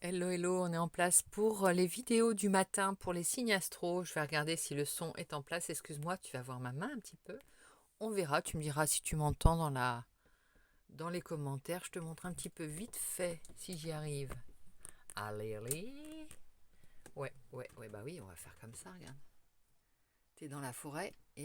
Hello, hello, on est en place pour les vidéos du matin pour les signes astro. Je vais regarder si le son est en place. Excuse-moi, tu vas voir ma main un petit peu. On verra, tu me diras si tu m'entends dans les commentaires. Je te montre un petit peu vite fait si j'y arrive. Allez, allez. Ouais, bah oui, on va faire comme ça, regarde. T'es dans la forêt et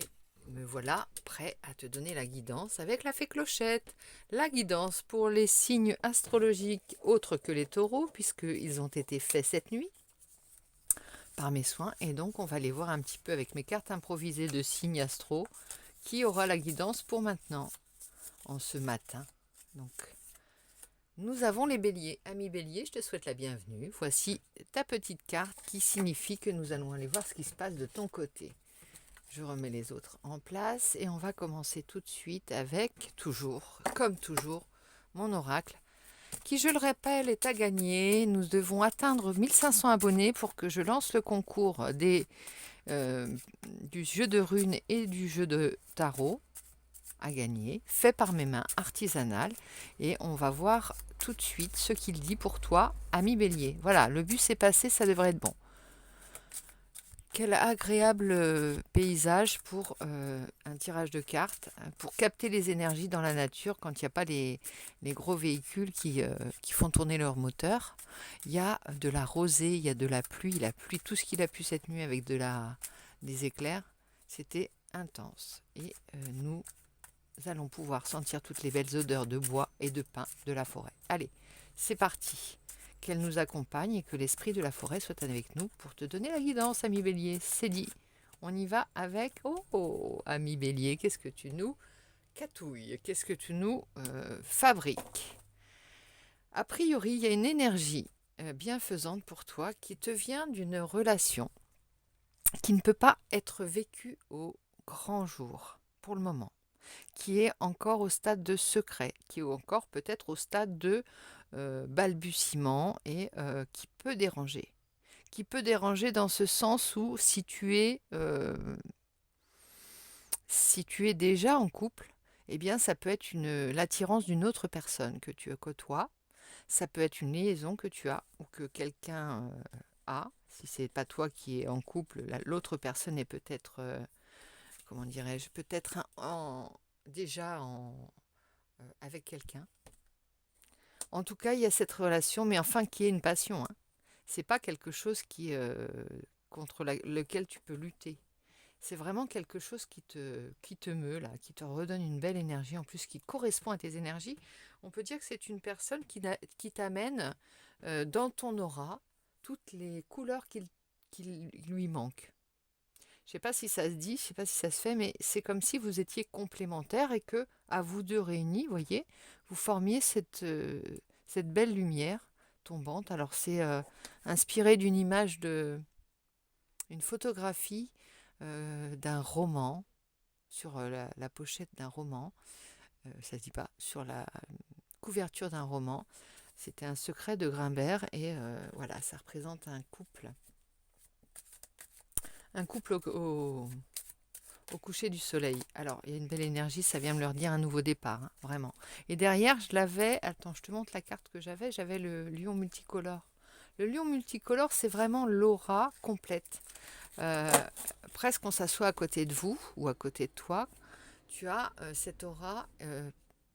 me voilà prêt à te donner la guidance avec la fée Clochette. La guidance pour les signes astrologiques autres que les taureaux, puisqu'ils ont été faits cette nuit par mes soins. Et donc, on va aller voir un petit peu avec mes cartes improvisées de signes astro qui aura la guidance pour maintenant, en ce matin. Donc, nous avons les béliers. Amis béliers, je te souhaite la bienvenue. Voici ta petite carte qui signifie que nous allons aller voir ce qui se passe de ton côté. Je remets les autres en place et on va commencer tout de suite avec, toujours, comme toujours, mon oracle qui, je le rappelle, est à gagner. Nous devons atteindre 1500 abonnés pour que je lance le concours euh, du jeu de runes et du jeu de tarot à gagner, fait par mes mains, artisanales. Et on va voir tout de suite ce qu'il dit pour toi, ami bélier. Voilà, le but c'est passé, ça devrait être bon. Quel agréable paysage pour un tirage de cartes, pour capter les énergies dans la nature quand il n'y a pas les gros véhicules qui font tourner leur moteur. Il y a de la rosée, il y a de la pluie, tout ce qu'il a pu cette nuit avec des éclairs, c'était intense. Et nous allons pouvoir sentir toutes les belles odeurs de bois et de pin de la forêt. Allez, c'est parti. Qu'elle nous accompagne et que l'esprit de la forêt soit avec nous pour te donner la guidance, ami bélier. C'est dit. On y va avec... Oh, ami bélier, qu'est-ce que tu nous catouilles? Qu'est-ce que tu nous fabriques? A priori, il y a une énergie bienfaisante pour toi qui te vient d'une relation qui ne peut pas être vécue au grand jour pour le moment, qui est encore au stade de secret, qui est encore peut-être au stade de balbutiement et qui peut déranger. Qui peut déranger dans ce sens où si tu es déjà en couple, eh bien ça peut être l'attirance d'une autre personne que tu côtoies, ça peut être une liaison que tu as ou que quelqu'un a. Si c'est pas toi qui es en couple, l'autre personne est peut-être, comment dirais-je, peut-être déjà avec quelqu'un. En tout cas, il y a cette relation, mais enfin qui est une passion, hein. C'est pas quelque chose contre lequel tu peux lutter. C'est vraiment quelque chose qui te meut, là, qui te redonne une belle énergie, en plus qui correspond à tes énergies. On peut dire que c'est une personne qui t'amène dans ton aura toutes les couleurs qu'il lui manque. Je ne sais pas si ça se dit, je ne sais pas si ça se fait, mais c'est comme si vous étiez complémentaires et que, à vous deux réunis, voyez, vous formiez cette belle lumière tombante. Alors c'est inspiré d'une image une photographie d'un roman, sur la pochette d'un roman, ça se dit pas, sur la couverture d'un roman. C'était un secret de Grimbert et voilà, ça représente un couple au coucher du soleil. Alors, il y a une belle énergie, ça vient me leur dire un nouveau départ, hein, vraiment. Et derrière, attends, je te montre la carte que j'avais le lion multicolore. Le lion multicolore, c'est vraiment l'aura complète. Euh, Presque on s'assoit à côté de vous ou à côté de toi, tu as cette aura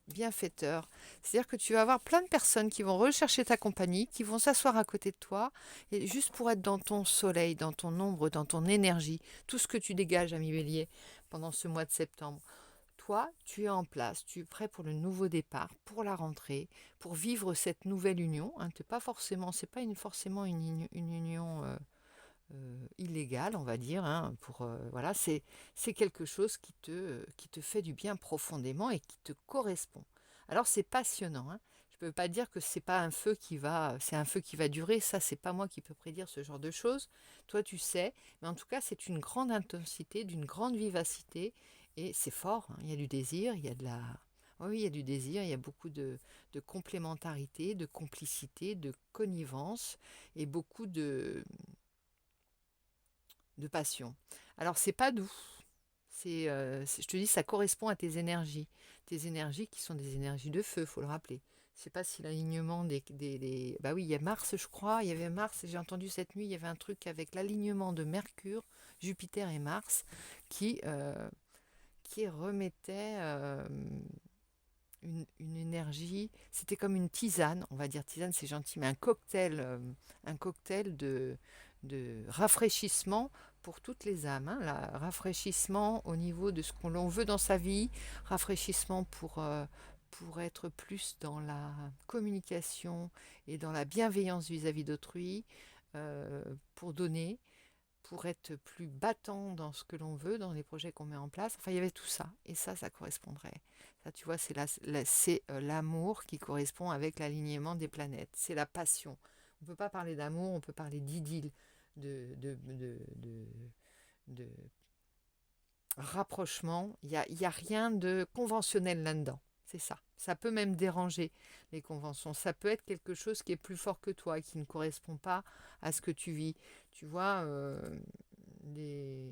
bienfaiteur. C'est-à-dire que tu vas avoir plein de personnes qui vont rechercher ta compagnie, qui vont s'asseoir à côté de toi, et juste pour être dans ton soleil, dans ton ombre, dans ton énergie, tout ce que tu dégages, ami bélier, pendant ce mois de septembre. Toi, tu es en place, tu es prêt pour le nouveau départ, pour la rentrée, pour vivre cette nouvelle union. Hein, c'est pas forcément une union illégale, on va dire. Hein, voilà, c'est quelque chose qui te fait du bien profondément et qui te correspond. Alors c'est passionnant. Hein. Je ne peux pas dire que c'est un feu qui va durer. Ça, c'est pas moi qui peux prédire ce genre de choses. Toi, tu sais. Mais en tout cas, c'est une grande intensité, d'une grande vivacité. Et c'est fort. Hein. Il y a du désir, il y a de la... Oui, il y a du désir, il y a beaucoup de complémentarité, de complicité, de connivence et beaucoup de passion. Alors, c'est pas doux. Je te dis, ça correspond à tes énergies. Tes énergies qui sont des énergies de feu, faut le rappeler. Je sais pas si l'alignement Bah oui, il y a Mars, je crois. Il y avait Mars, j'ai entendu cette nuit, il y avait un truc avec l'alignement de Mercure, Jupiter et Mars qui, euh, qui remettait une énergie. C'était comme une tisane, on va dire tisane, c'est gentil, mais un cocktail de rafraîchissement pour toutes les âmes. Hein. Rafraîchissement au niveau de ce qu'on l'on veut dans sa vie, rafraîchissement pour être plus dans la communication et dans la bienveillance vis-à-vis d'autrui, pour donner, pour être plus battant dans ce que l'on veut, dans les projets qu'on met en place. Enfin, il y avait tout ça. Et ça correspondrait. Ça, tu vois, c'est l'amour qui correspond avec l'alignement des planètes. C'est la passion. On ne peut pas parler d'amour, on peut parler d'idylle, de rapprochement. Il y a rien de conventionnel là-dedans. C'est ça. Ça peut même déranger les conventions. Ça peut être quelque chose qui est plus fort que toi, qui ne correspond pas à ce que tu vis. Tu vois, des,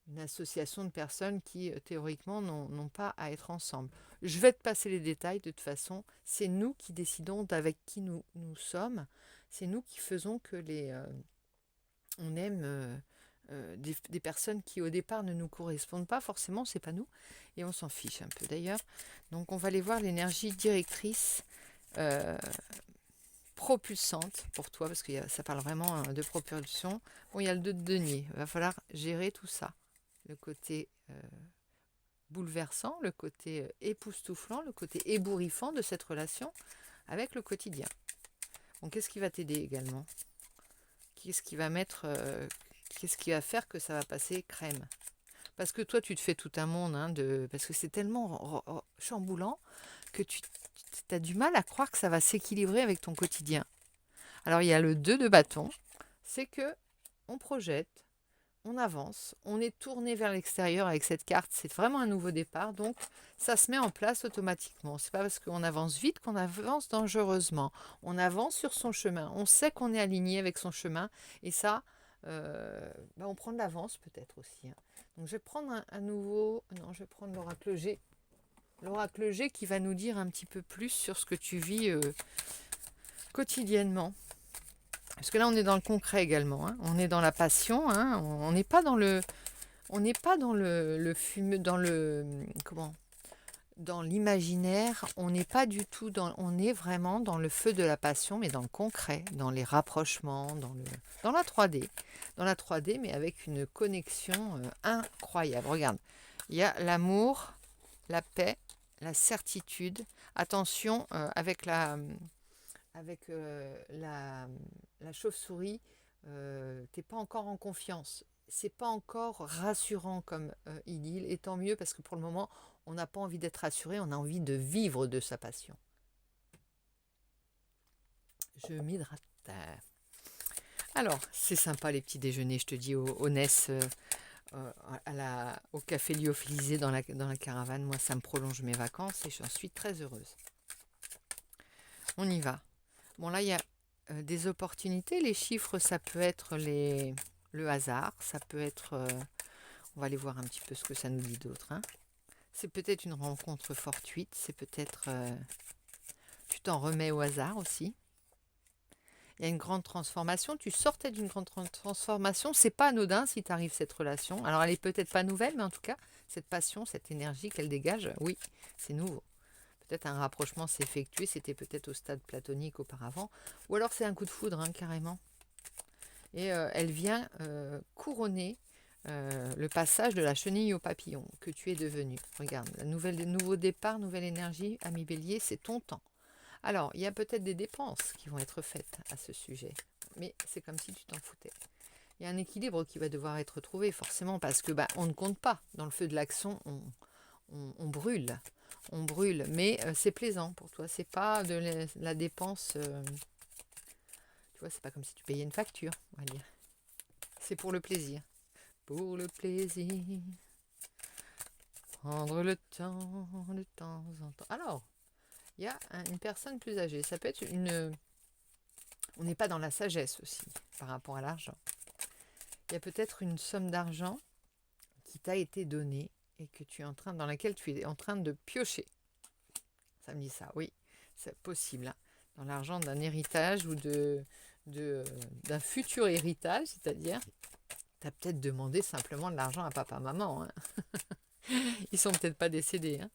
une association de personnes qui, théoriquement, n'ont pas à être ensemble. Je vais te passer les détails, de toute façon. C'est nous qui décidons d'avec qui nous sommes. C'est nous qui faisons que on aime des personnes qui, au départ, ne nous correspondent pas. Forcément, c'est pas nous. Et on s'en fiche un peu, d'ailleurs. Donc, on va aller voir l'énergie directrice propulsante pour toi, parce que ça parle vraiment de propulsion. Bon, il y a le 2 de denier. Il va falloir gérer tout ça. Le côté bouleversant, le côté époustouflant, le côté ébouriffant de cette relation avec le quotidien. Bon, qu'est-ce qui va t'aider également? Qu'est-ce qui va qu'est-ce qui va faire que ça va passer crème? Parce que toi, tu te fais tout un monde, hein, parce que c'est tellement chamboulant que tu as du mal à croire que ça va s'équilibrer avec ton quotidien. Alors, il y a le 2 de bâton, c'est que on projette, on avance, on est tourné vers l'extérieur avec cette carte, c'est vraiment un nouveau départ, donc ça se met en place automatiquement. C'est pas parce qu'on avance vite qu'on avance dangereusement. On avance sur son chemin, on sait qu'on est aligné avec son chemin, et ça, on prend de l'avance peut-être aussi. Hein. Donc je vais prendre un nouveau, non, je vais prendre l'oracle G. L'oracle G qui va nous dire un petit peu plus sur ce que tu vis quotidiennement. Parce que là, on est dans le concret également. Hein. On est dans la passion. Hein. On n'est pas dans le fumeux, dans l'imaginaire. On n'est pas du tout on est vraiment dans le feu de la passion, mais dans le concret, dans les rapprochements, dans la 3D, mais avec une connexion incroyable. Regarde, il y a l'amour, la paix, la certitude. Attention avec la chauve-souris, t'es pas encore en confiance. C'est pas encore rassurant comme idylle, et tant mieux parce que pour le moment, on n'a pas envie d'être rassuré, on a envie de vivre de sa passion. Je m'hydrate. Alors, c'est sympa les petits déjeuners, je te dis, au NES, au café lyophilisé dans la caravane. Moi, ça me prolonge mes vacances et j'en suis très heureuse. On y va. Bon, là, il y a des opportunités. Les chiffres, ça peut être le hasard. Ça peut être... on va aller voir un petit peu ce que ça nous dit d'autre. Hein. C'est peut-être une rencontre fortuite. C'est peut-être... tu t'en remets au hasard aussi. Il y a une grande transformation. Tu sortais d'une grande transformation. C'est pas anodin si tu arrives cette relation. Alors, elle est peut-être pas nouvelle, mais en tout cas, cette passion, cette énergie qu'elle dégage, oui, c'est nouveau. Peut-être un rapprochement s'est effectué, c'était peut-être au stade platonique auparavant, ou alors c'est un coup de foudre, hein, carrément. Et elle vient couronner le passage de la chenille au papillon que tu es devenu. Regarde, nouveau départ, nouvelle énergie, ami Bélier, c'est ton temps. Alors, il y a peut-être des dépenses qui vont être faites à ce sujet, mais c'est comme si tu t'en foutais. Il y a un équilibre qui va devoir être trouvé, forcément, parce que on ne compte pas. Dans le feu de l'action, on brûle. On brûle, mais c'est plaisant pour toi. C'est pas de la dépense. Tu vois, c'est pas comme si tu payais une facture, on va dire. C'est pour le plaisir. Pour le plaisir. Prendre le temps de temps en temps. Alors, il y a une personne plus âgée. Ça peut être une. On n'est pas dans la sagesse aussi par rapport à l'argent. Il y a peut-être une somme d'argent qui t'a été donnée et que tu es dans laquelle tu es en train de piocher. Ça me dit ça, oui. C'est possible, hein. Dans l'argent d'un héritage ou d'un futur héritage, c'est-à-dire, tu as peut-être demandé simplement de l'argent à papa, maman, hein. Ils sont peut-être pas décédés, hein.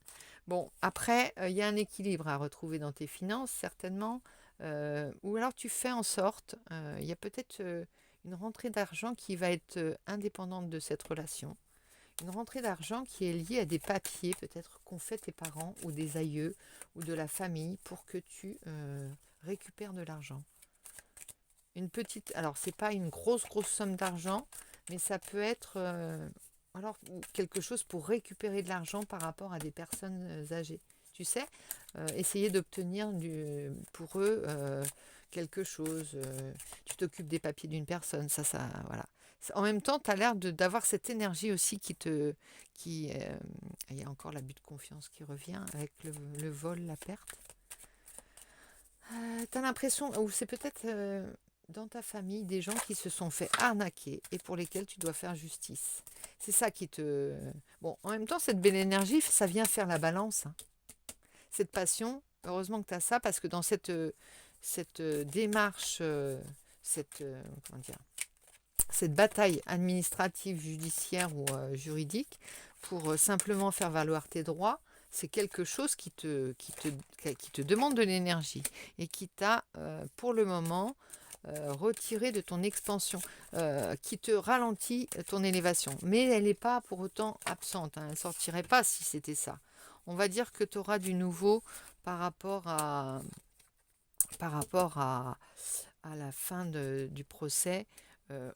Bon, après, il y a un équilibre à retrouver dans tes finances, certainement. Ou alors tu fais en sorte, il y a peut-être une rentrée d'argent qui va être indépendante de cette relation. Une rentrée d'argent qui est liée à des papiers, peut-être qu'ont fait tes parents ou des aïeux ou de la famille pour que tu récupères de l'argent. Une petite, alors c'est pas une grosse somme d'argent, mais ça peut être alors quelque chose pour récupérer de l'argent par rapport à des personnes âgées. Tu sais, essayer d'obtenir pour eux quelque chose. Tu t'occupes des papiers d'une personne, voilà. En même temps, tu as l'air d'avoir cette énergie aussi il y a encore l'abus de confiance qui revient avec le vol, la perte. Tu as l'impression, ou c'est peut-être dans ta famille des gens qui se sont fait arnaquer et pour lesquels tu dois faire justice. C'est ça qui te... Bon, en même temps, cette belle énergie, ça vient faire la balance, hein. Cette passion, heureusement que tu as ça, parce que dans cette démarche, comment dire, cette bataille administrative, judiciaire ou juridique, pour simplement faire valoir tes droits, c'est quelque chose qui te demande de l'énergie et qui t'a, pour le moment, retiré de ton expansion, qui te ralentit ton élévation. Mais elle n'est pas pour autant absente, hein. Elle ne sortirait pas si c'était ça. On va dire que tu auras du nouveau par rapport à, à la fin du procès,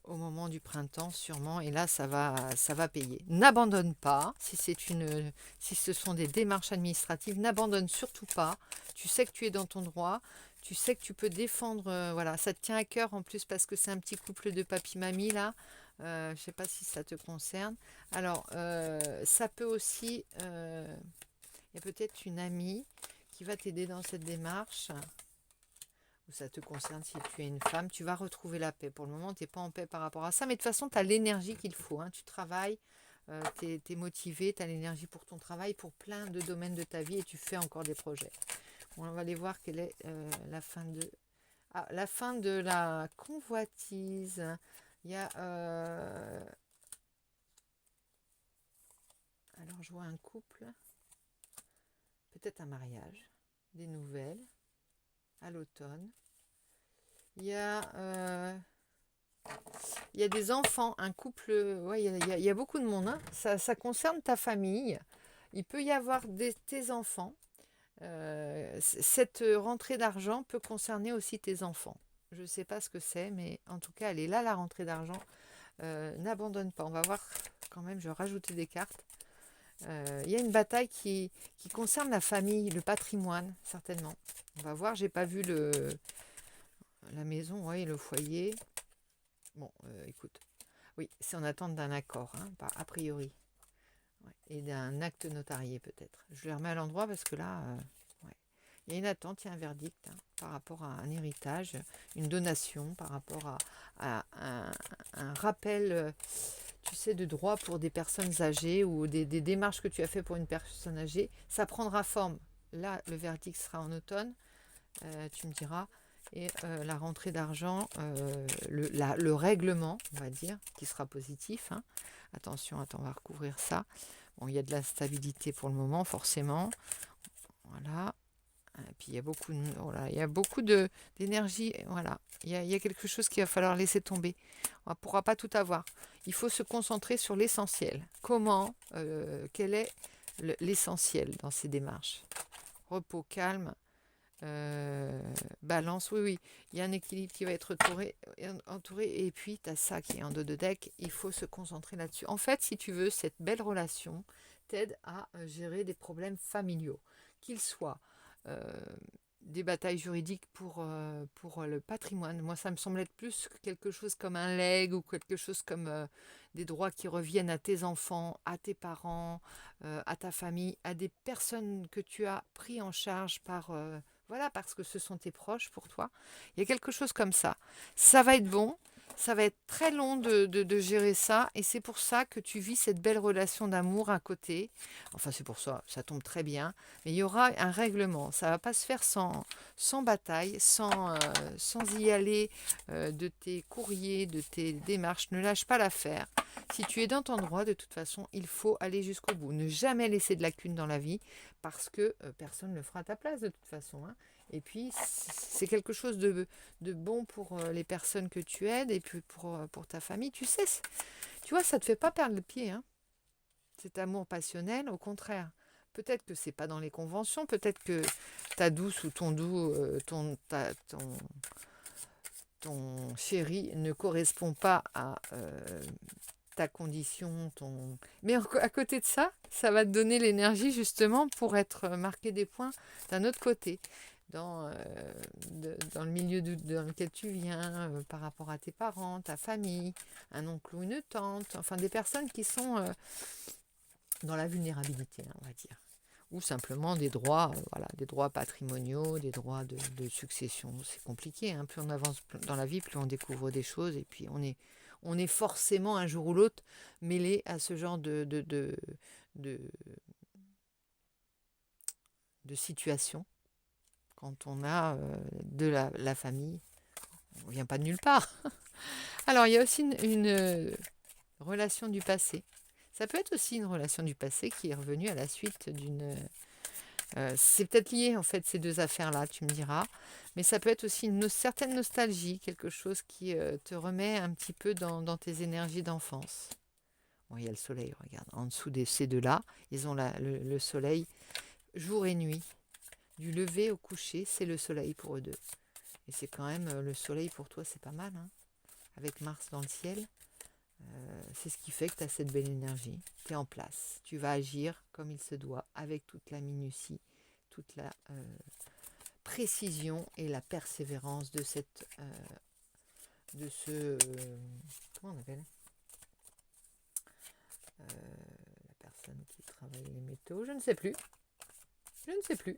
au moment du printemps sûrement, et là ça va payer. N'abandonne pas, si ce sont des démarches administratives, n'abandonne surtout pas. Tu sais que tu es dans ton droit, tu sais que tu peux défendre, voilà, ça te tient à cœur en plus parce que c'est un petit couple de papy-mamie là. Je ne sais pas si ça te concerne. Alors, ça peut aussi, il y a peut-être une amie qui va t'aider dans cette démarche, ou ça te concerne si tu es une femme, tu vas retrouver la paix. Pour le moment, tu n'es pas en paix par rapport à ça, mais de toute façon, tu as l'énergie qu'il faut, hein. Tu travailles, tu es motivé, tu as l'énergie pour ton travail, pour plein de domaines de ta vie et tu fais encore des projets. Bon, on va aller voir quelle est la fin de la convoitise. Il y a... alors, je vois un couple, peut-être un mariage, des nouvelles, à l'automne. Il y a des enfants, un couple, ouais, il y a beaucoup de monde, hein. Ça concerne ta famille. Il peut y avoir tes enfants. Cette rentrée d'argent peut concerner aussi tes enfants. Je ne sais pas ce que c'est, mais en tout cas, elle est là, la rentrée d'argent. N'abandonne pas. On va voir quand même, je vais rajouter des cartes. Il y a une bataille qui concerne la famille, le patrimoine, certainement. On va voir, j'ai pas vu la maison, ouais, le foyer. Bon, écoute, oui, c'est en attente d'un accord, hein, a priori. Ouais, et d'un acte notarié peut-être. Je le remets à l'endroit parce que là, ouais, il y a une attente, il y a un verdict, hein, par rapport à un héritage, une donation, par rapport à un rappel, tu sais, de droit pour des personnes âgées ou des démarches que tu as fait pour une personne âgée. Ça prendra forme. Là, le verdict sera en automne, tu me diras. Et la rentrée d'argent, le règlement, on va dire, qui sera positif, hein. Attention, attends, on va recouvrir ça. Bon, il y a de la stabilité pour le moment, forcément. Voilà. Et puis il y a beaucoup d'énergie. Voilà. Il y a quelque chose qu'il va falloir laisser tomber. On ne pourra pas tout avoir. Il faut se concentrer sur l'essentiel. Quel est l'essentiel dans ces démarches? Repos, calme. Balance, oui, il y a un équilibre qui va être entouré et puis tu as ça qui est en dos de deck, il faut se concentrer là-dessus. En fait, si tu veux, cette belle relation t'aide à gérer des problèmes familiaux, qu'ils soient des batailles juridiques pour le patrimoine. Moi, ça me semble être plus quelque chose comme un legs ou quelque chose comme des droits qui reviennent à tes enfants, à tes parents, à ta famille, à des personnes que tu as pris en charge voilà, parce que ce sont tes proches pour toi. Il y a quelque chose comme ça. Ça va être bon. ça va être très long de gérer ça et c'est pour ça que tu vis cette belle relation d'amour à côté. Enfin, c'est pour ça, ça tombe très bien. Mais il y aura un règlement. Ça va pas se faire sans bataille, sans y aller de tes courriers, de tes démarches. Ne lâche pas l'affaire. Si tu es dans ton droit, de toute façon, il faut aller jusqu'au bout. Ne jamais laisser de lacune dans la vie parce que personne ne le fera à ta place de toute façon, hein. Et puis, c'est quelque chose de bon pour les personnes que tu aides et puis pour ta famille. Tu sais, tu vois, ça ne te fait pas perdre le pied, hein, cet amour passionnel. Au contraire, peut-être que c'est pas dans les conventions, peut-être que ta douce ou ton doux, ton chéri ne correspond pas à ta condition, mais à côté de ça, ça va te donner l'énergie justement pour être marqué des points d'un autre côté, dans le milieu dans lequel tu viens, par rapport à tes parents, ta famille, un oncle ou une tante, enfin des personnes qui sont dans la vulnérabilité, hein, on va dire. Ou simplement des droits, voilà, des droits patrimoniaux, des droits de succession. C'est compliqué, hein. Plus on avance dans la vie, plus on découvre des choses, et puis on est forcément un jour ou l'autre mêlé à ce genre de, de situation. Quand on a de la famille, on ne vient pas de nulle part. Alors, il y a aussi une relation du passé. Ça peut être aussi une relation du passé qui est revenue à la suite d'une... c'est peut-être lié, en fait, ces deux affaires-là, tu me diras. Mais ça peut être aussi une certaine nostalgie, quelque chose qui te remet un petit peu dans tes énergies d'enfance. Bon, il y a le soleil, regarde. En dessous de ces deux-là, ils ont le soleil jour et nuit. Du lever au coucher, c'est le soleil pour eux deux. Et c'est quand même le soleil pour toi, c'est pas mal, hein. Avec Mars dans le ciel, c'est ce qui fait que tu as cette belle énergie. Tu es en place. Tu vas agir comme il se doit, avec toute la minutie, toute la précision et la persévérance de comment on appelle la personne qui travaille les métaux, je ne sais plus. Je ne sais plus.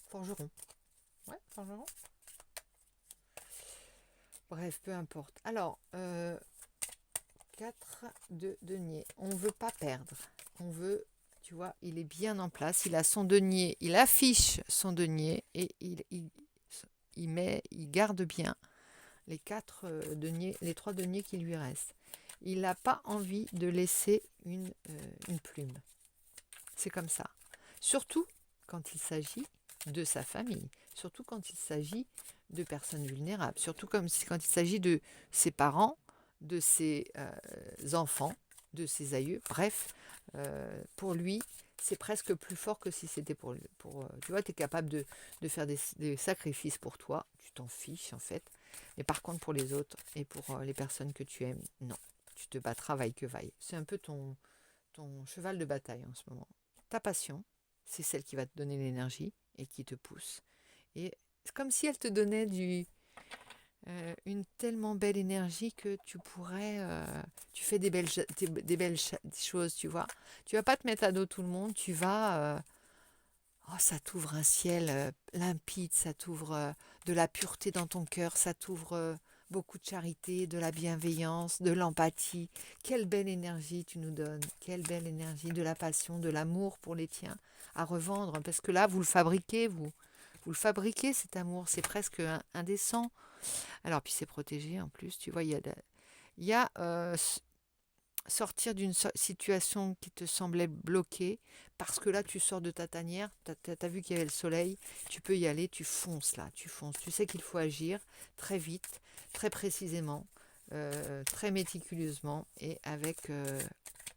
Forgeron. Ouais, forgeron. Bref, peu importe. Alors, 4 de denier. On ne veut pas perdre. On veut, tu vois, il est bien en place. Il a son denier. Il affiche son denier et il garde bien les 4 deniers, les 3 deniers qui lui restent. Il n'a pas envie de laisser une plume. C'est comme ça. Surtout quand il s'agit de sa famille. Surtout quand il s'agit de personnes vulnérables. Surtout quand il s'agit de ses parents, de ses enfants, de ses aïeux. Bref, pour lui, c'est presque plus fort que si c'était pour tu vois, tu es capable de faire des sacrifices pour toi. Tu t'en fiches, en fait. Mais par contre, pour les autres et pour les personnes que tu aimes, non. Tu te battras vaille que vaille. C'est un peu ton cheval de bataille en ce moment. Ta passion, c'est celle qui va te donner l'énergie et qui te pousse. Et c'est comme si elle te donnait une tellement belle énergie que tu pourrais... tu fais des belles choses, tu vois. Tu vas pas te mettre à dos tout le monde, tu vas... oh, ça t'ouvre un ciel limpide, ça t'ouvre de la pureté dans ton cœur, ça t'ouvre beaucoup de charité, de la bienveillance, de l'empathie. Quelle belle énergie tu nous donnes, quelle belle énergie, de la passion, de l'amour pour les tiens à revendre. Parce que là, vous le fabriquez, vous le fabriquez cet amour, c'est presque indécent. Alors, puis c'est protégé en plus, tu vois, il y a sortir d'une situation qui te semblait bloquée, parce que là tu sors de ta tanière, tu as vu qu'il y avait le soleil, tu peux y aller, tu fonces là, tu fonces. Tu sais qu'il faut agir très vite, très précisément, très méticuleusement et avec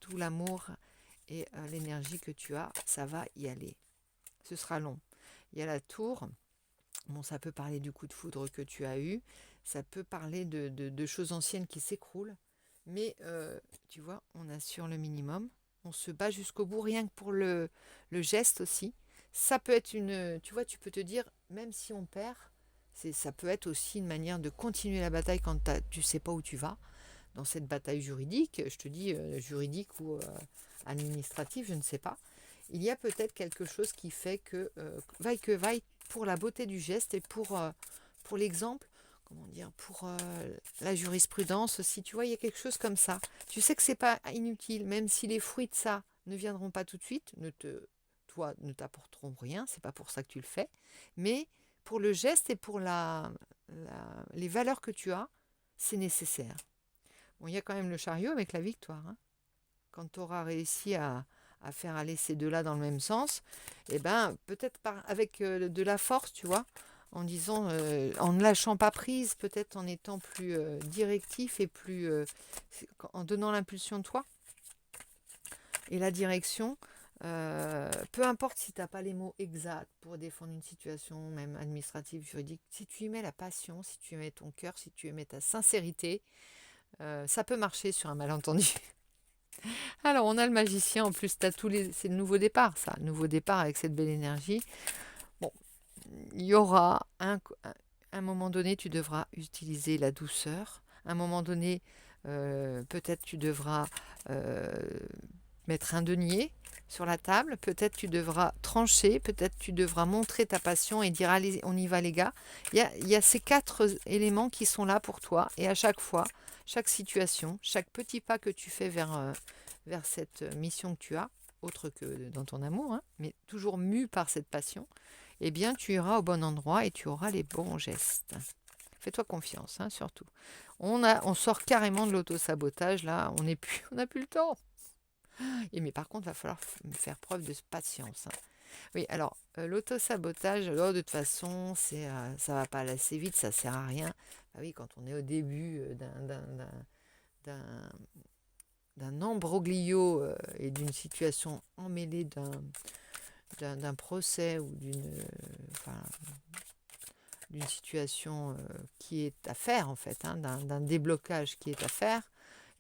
tout l'amour et l'énergie que tu as, ça va y aller. Ce sera long. Il y a la tour, bon, ça peut parler du coup de foudre que tu as eu, ça peut parler de choses anciennes qui s'écroulent. Mais tu vois, on assure le minimum. On se bat jusqu'au bout, rien que pour le geste aussi. Ça peut être tu vois, tu peux te dire, même si on perd, ça peut être aussi une manière de continuer la bataille quand tu sais pas où tu vas. Dans cette bataille juridique, je te dis juridique ou administrative, je ne sais pas. Il y a peut-être quelque chose qui fait que vaille, pour la beauté du geste et pour l'exemple, comment dire, pour la jurisprudence aussi. Tu vois, il y a quelque chose comme ça. Tu sais que c'est pas inutile, même si les fruits de ça ne viendront pas tout de suite, toi, ne t'apporteront rien, c'est pas pour ça que tu le fais, mais pour le geste et pour les valeurs que tu as, c'est nécessaire. Bon, il y a quand même le chariot avec la victoire, hein. Quand tu auras réussi à faire aller ces deux-là dans le même sens, eh ben, peut-être avec de la force, tu vois, en disant, en ne lâchant pas prise, peut-être en étant plus directif et plus, en donnant l'impulsion de toi et la direction. Peu importe si tu n'as pas les mots exacts pour défendre une situation, même administrative, juridique, si tu y mets la passion, si tu y mets ton cœur, si tu y mets ta sincérité, ça peut marcher sur un malentendu. Alors, on a le magicien, en plus, c'est le nouveau départ, ça, le nouveau départ avec cette belle énergie. Bon, il y aura un moment donné, tu devras utiliser la douceur. À un moment donné, peut-être tu devras euh, mettre un denier sur la table. Peut-être tu devras trancher. Peut-être tu devras montrer ta passion et dire allez, on y va les gars. Il y a ces 4 éléments qui sont là pour toi. Et à chaque fois, chaque situation, chaque petit pas que tu fais vers cette mission que tu as, autre que dans ton amour, hein, mais toujours mu par cette passion, eh bien, tu iras au bon endroit et tu auras les bons gestes. Fais-toi confiance, hein, surtout. On sort carrément de l'auto-sabotage, là, on n'a plus le temps. Mais par contre, il va falloir faire preuve de patience, hein. Oui, alors, l'auto-sabotage, alors, de toute façon, ça va pas assez vite, ça sert à rien. Ah oui, quand on est au début d'un d'un embroglio et d'une situation emmêlée d'un procès ou enfin, d'une situation qui est à faire en fait, hein, d'un déblocage qui est à faire,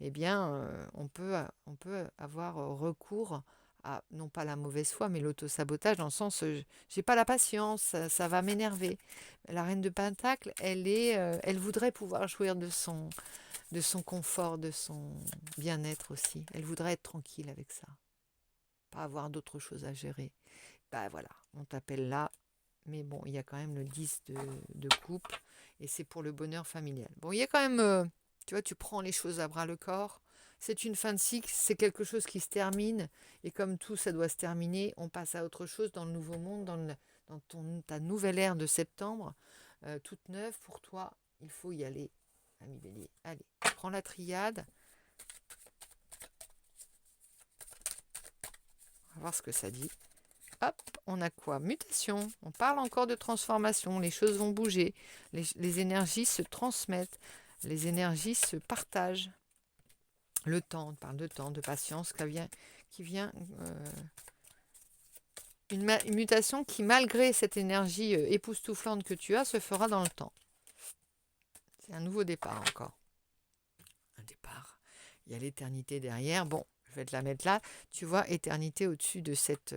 eh bien on peut avoir recours à non pas la mauvaise foi mais l'autosabotage dans le sens j'ai pas la patience, ça va m'énerver. La reine de Pentacle, elle voudrait pouvoir jouir de son confort, de son bien-être aussi. Elle voudrait être tranquille avec ça, pas avoir d'autres choses à gérer. Bah voilà, on t'appelle là, mais bon, il y a quand même le 10 de coupe et c'est pour le bonheur familial. Bon, il y a quand même, tu vois, tu prends les choses à bras le corps. C'est une fin de cycle, c'est quelque chose qui se termine et comme tout, ça doit se terminer, on passe à autre chose dans le nouveau monde, dans ta nouvelle ère de septembre, toute neuve pour toi. Il faut y aller, ami Bélier. Allez, prends la triade. On va voir ce que ça dit. Hop, on a quoi? Mutation. On parle encore de transformation. Les choses vont bouger. Les énergies se transmettent. Les énergies se partagent. Le temps, on parle de temps, de patience qui vient une mutation qui, malgré cette énergie époustouflante que tu as, se fera dans le temps. C'est un nouveau départ encore. Un départ. Il y a l'éternité derrière. Bon, je vais te la mettre là. Tu vois, éternité au-dessus de cette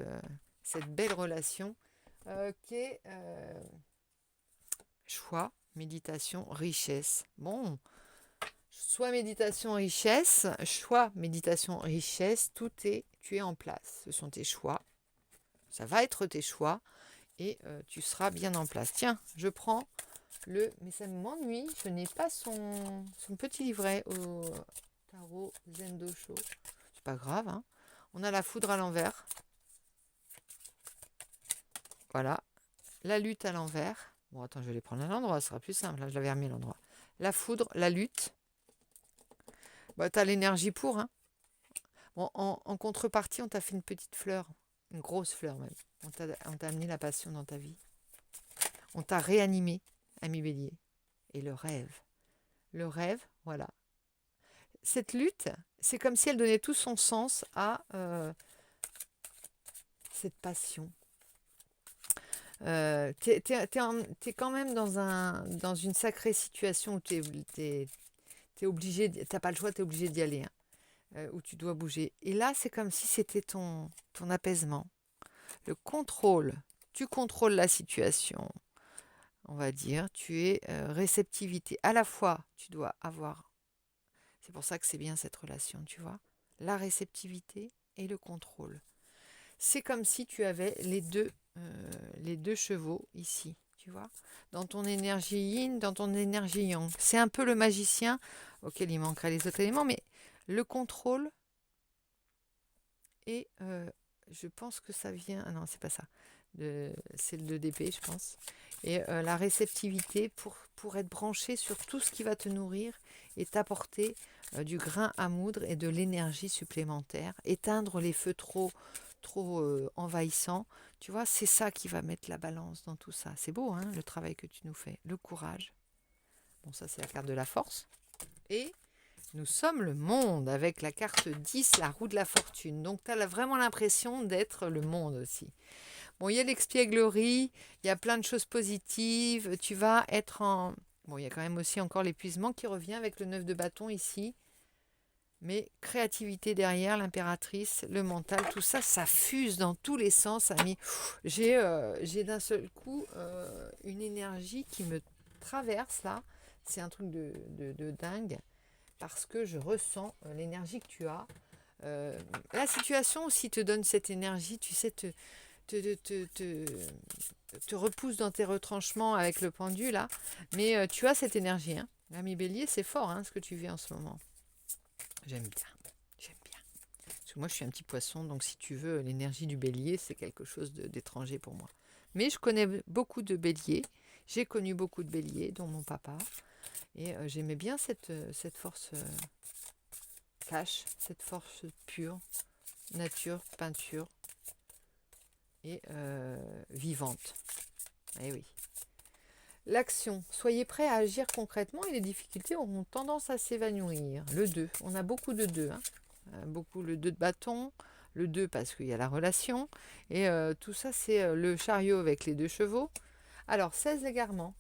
belle relation qui est choix, méditation, richesse. Bon, soit méditation, richesse, choix, méditation, richesse, tu es en place. Ce sont tes choix. Ça va être tes choix et tu seras bien en place. Tiens, je prends mais ça m'ennuie, je n'ai pas son petit livret au tarot Zendo Show. C'est pas grave, hein. On a la foudre à l'envers. Voilà. La lutte à l'envers. Bon, attends, je vais les prendre à l'endroit, ce sera plus simple. Là, je l'avais remis à l'endroit. La foudre, la lutte. Bah, tu as l'énergie pour, hein. Bon, en contrepartie, on t'a fait une petite fleur, une grosse fleur même. On t'a amené la passion dans ta vie. On t'a réanimé, ami Bélier. Et le rêve. Le rêve, voilà. Cette lutte, c'est comme si elle donnait tout son sens à cette passion. T'es quand même dans une sacrée situation où t'es obligé, t'as pas le choix, t'es obligé d'y aller, hein, où tu dois bouger. Et là, c'est comme si c'était ton apaisement, le contrôle. Tu contrôles la situation, on va dire. Tu es réceptivité. À la fois, tu dois avoir. C'est pour ça que c'est bien cette relation, tu vois. La réceptivité et le contrôle. C'est comme si tu avais les deux chevaux ici, tu vois, dans ton énergie yin, dans ton énergie yang. C'est un peu le magicien auquel il manquerait les autres éléments, mais le contrôle et je pense que ça vient. Ah non, c'est pas ça. C'est le 2DP, je pense. Et la réceptivité pour être branché sur tout ce qui va te nourrir et t'apporter du grain à moudre et de l'énergie supplémentaire. Éteindre les feux trop envahissants. Tu vois, c'est ça qui va mettre la balance dans tout ça. C'est beau, hein, le travail que tu nous fais. Le courage. Bon, ça, c'est la carte de la force. Et nous sommes le monde avec la carte 10, la roue de la fortune. Donc, tu as vraiment l'impression d'être le monde aussi. Bon, il y a l'expièglerie, il y a plein de choses positives. Tu vas être en... Bon, il y a quand même aussi encore l'épuisement qui revient avec le 9 de bâton ici. Mais créativité derrière, l'impératrice, le mental, tout ça, ça fuse dans tous les sens, ami. J'ai d'un seul coup une énergie qui me traverse là. C'est un truc de dingue parce que je ressens l'énergie que tu as. La situation aussi te donne cette énergie, tu sais, te repousse dans tes retranchements avec le pendu là. Mais tu as cette énergie. Hein. L'ami Bélier, c'est fort hein, ce que tu vis en ce moment. J'aime bien. J'aime bien. Parce que moi, je suis un petit poisson, donc si tu veux, l'énergie du bélier, c'est quelque chose d'étranger pour moi. Mais je connais beaucoup de béliers. J'ai connu beaucoup de béliers, dont mon papa. Et j'aimais bien cette force cash, cette force pure, nature, peinture et vivante. Eh oui. L'action. Soyez prêts à agir concrètement et les difficultés auront tendance à s'évanouir. Le 2. On a beaucoup de 2. Hein. Beaucoup le 2 de bâton. Le 2 parce qu'il y a la relation. Et tout ça, c'est le chariot avec les 2 chevaux. Alors, 16 égarements.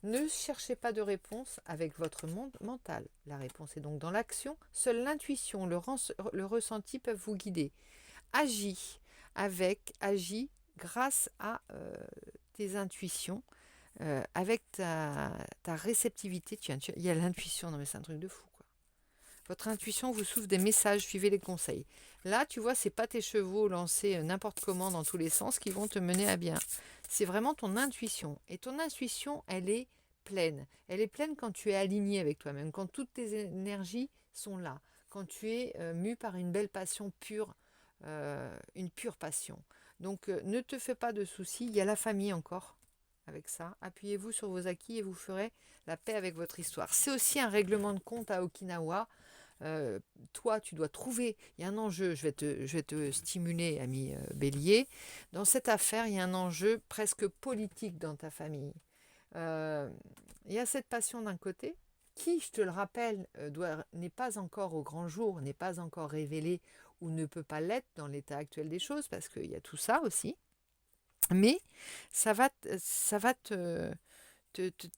Ne cherchez pas de réponse avec votre monde mental. La réponse est donc dans l'action. Seule l'intuition, le ressenti peuvent vous guider. Agis grâce à tes intuitions. Avec ta réceptivité, il y a l'intuition, non mais c'est un truc de fou quoi. Votre intuition vous souffle des messages, suivez les conseils. Là, tu vois, c'est pas tes chevaux lancés n'importe comment dans tous les sens qui vont te mener à bien. C'est vraiment ton intuition. Et ton intuition, elle est pleine. Elle est pleine quand tu es aligné avec toi-même, quand toutes tes énergies sont là, quand tu es mu par une belle passion pure, une pure passion. Donc, ne te fais pas de soucis. Il y a la famille encore avec ça. Appuyez-vous sur vos acquis et vous ferez la paix avec votre histoire. C'est aussi un règlement de compte à Okinawa. Toi, tu dois trouver, il y a un enjeu, je vais te stimuler, ami Bélier. Dans cette affaire, il y a un enjeu presque politique dans ta famille. Il y a cette passion d'un côté, qui, je te le rappelle, n'est pas encore au grand jour, n'est pas encore révélée ou ne peut pas l'être dans l'état actuel des choses, parce qu'il y a tout ça aussi. Mais ça va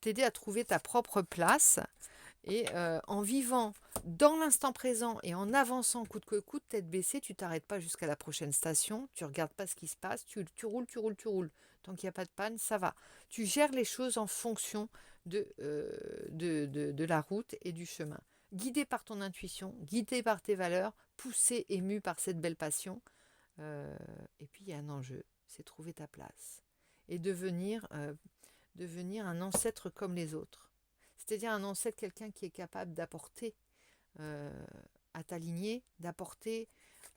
t'aider à trouver ta propre place et en vivant dans l'instant présent et en avançant coûte que coûte, tête baissée, tu t'arrêtes pas jusqu'à la prochaine station, tu regardes pas ce qui se passe, tu roules. Tant qu'il n'y a pas de panne, ça va. Tu gères les choses en fonction de la route et du chemin. Guidé par ton intuition, guidé par tes valeurs, poussé, ému par cette belle passion. Et puis il y a un enjeu, c'est trouver ta place et devenir un ancêtre comme les autres. C'est-à-dire un ancêtre, quelqu'un qui est capable d'apporter à ta lignée, d'apporter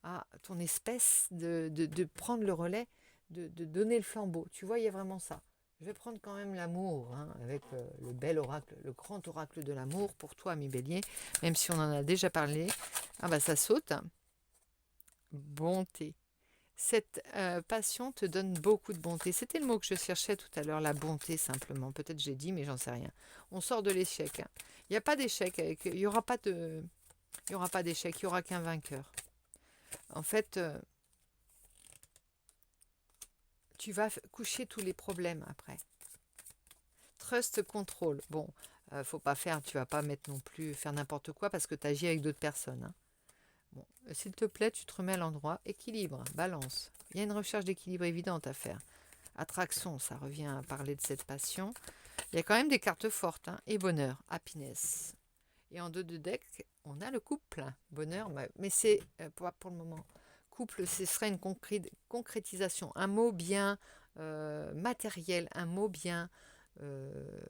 à ton espèce, de prendre le relais, de donner le flambeau. Tu vois, il y a vraiment ça. Je vais prendre quand même l'amour, hein, avec le bel oracle, le grand oracle de l'amour pour toi, ami Bélier, même si on en a déjà parlé. Ah bah ça saute. Bonté. Cette passion te donne beaucoup de bonté. C'était le mot que je cherchais tout à l'heure, la bonté simplement. Peut-être j'ai dit, mais j'en sais rien. On sort de l'échec. Hein. Il n'y a pas d'échec. Il n'y aura pas d'échec. Il n'y aura qu'un vainqueur. En fait, tu vas coucher tous les problèmes après. Trust control. Bon, faut pas faire. Tu vas pas mettre non plus faire n'importe quoi parce que tu agis avec d'autres personnes. Hein. Bon, s'il te plaît, tu te remets à l'endroit. Équilibre, balance. Il y a une recherche d'équilibre évidente à faire. Attraction, ça revient à parler de cette passion. Il y a quand même des cartes fortes. Hein, et bonheur, happiness. Et en dos de deck, on a le couple. Bonheur, mais c'est pour le moment. Couple, ce serait une concrétisation. Un mot bien matériel, un mot bien euh,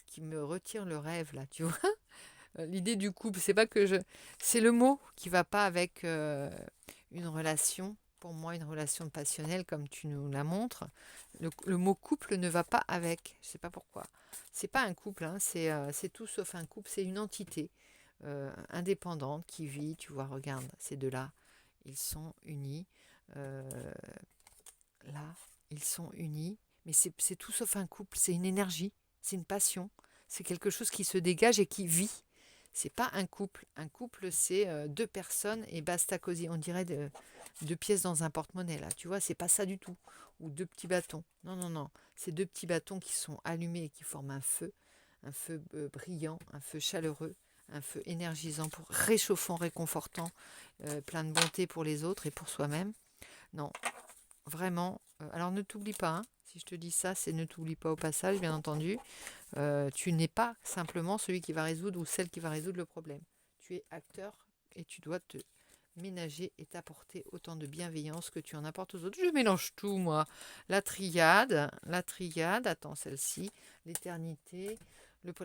qui me retire le rêve là, tu vois. L'idée du couple, c'est pas que je, c'est le mot qui va pas avec une relation. Pour moi, une relation passionnelle, comme tu nous la montres, le mot couple ne va pas avec. Je sais pas pourquoi. C'est pas un couple, hein, c'est tout sauf un couple. C'est une entité indépendante qui vit. Tu vois, regarde, ces deux-là, ils sont unis. Euh, Là, ils sont unis. Mais c'est tout sauf un couple. C'est une énergie, c'est une passion, c'est quelque chose qui se dégage et qui vit. C'est pas un couple. Un couple, c'est deux personnes et basta cosy. On dirait deux pièces dans un porte-monnaie, là. Tu vois, c'est pas ça du tout. Ou deux petits bâtons. Non, non, non. C'est deux petits bâtons qui sont allumés et qui forment un feu brillant, un feu chaleureux, un feu énergisant, pour réchauffant, réconfortant, plein de bonté pour les autres et pour soi-même. Non, vraiment. Alors ne t'oublie pas, hein. Si je te dis ça, c'est ne t'oublie pas au passage, bien entendu. Tu n'es pas simplement celui qui va résoudre ou celle qui va résoudre le problème. Tu es acteur et tu dois te ménager et t'apporter autant de bienveillance que tu en apportes aux autres. Je mélange tout, moi. La triade, attends, celle-ci, l'éternité,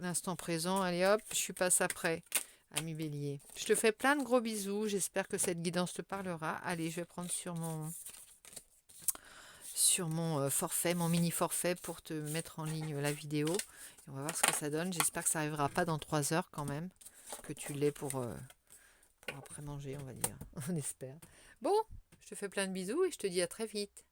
l'instant présent. Allez hop, je suis passe après, ami Bélier. Je te fais plein de gros bisous. J'espère que cette guidance te parlera. Allez, je vais prendre sur mon forfait, mon mini forfait pour te mettre en ligne la vidéo. Et on va voir ce que ça donne. J'espère que ça n'arrivera pas dans 3 heures quand même, que tu l'aies pour après manger, on va dire. On espère. Bon, je te fais plein de bisous et je te dis à très vite.